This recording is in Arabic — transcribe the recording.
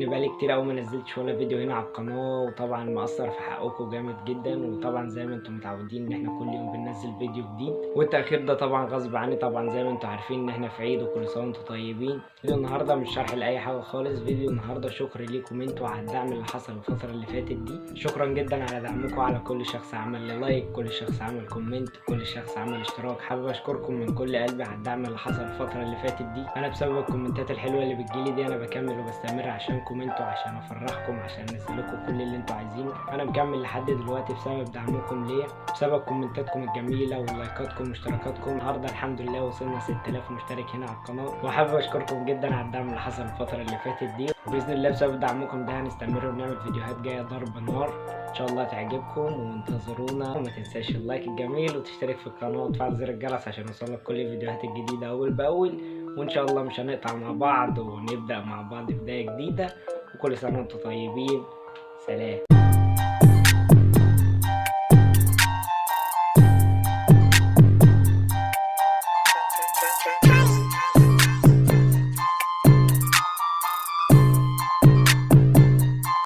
ان بقالي كتير قوي ما نزلتش ولا فيديو هنا على القناه، وطبعا مقصر في حقكم جامد جدا. وطبعا زي ما انتم متعودين ان احنا كل يوم بننزل فيديو جديد، والتاخير ده طبعا غصب عني. طبعا زي ما انتم عارفين ان احنا في عيد وكل سنه وانتم طيبين. فيديو النهارده مش شرح لاي حاجه خالص، فيديو النهارده شكر ليكم انتوا على الدعم اللي حصل الفتره اللي فاتت دي. شكرا جدا على دعمكم، على كل شخص عمل لي لايك، كل شخص عمل كومنت، كل شخص عمل اشتراك. حابب اشكركم من كل قلبي على الدعم اللي حصل الفتره اللي فاتت دي. انا بسبب الكومنتات الحلوه اللي بتجيلي دي انا بكمل وبستمر عشانكم انتوا، عشان افرحكم، عشان انزل لكم كل اللي انتوا عايزينه. انا مكمل لحد دلوقتي بسبب دعمكم ليا، بسبب كومنتاتكم الجميله ولايكاتكم واشتراكاتكم. النهارده الحمد لله وصلنا 6000 مشترك هنا على القناه، وحابب اشكركم جدا على الدعم اللي حصل الفتره اللي فاتت دي. باذن الله بسبب دعمكم ده هنستمر ونعمل فيديوهات جايه ضرب نار ان شاء الله تعجبكم، وانتظرونا. وما تنساش اللايك الجميل وتشترك في القناه وتفعل زر الجرس عشان يوصلك كل الفيديوهات الجديده اول باول. وان شاء الله مش هنقطع مع بعض، ونبدا مع بعض بدايه جديده. وكل سنه وانتم طيبين. سلام.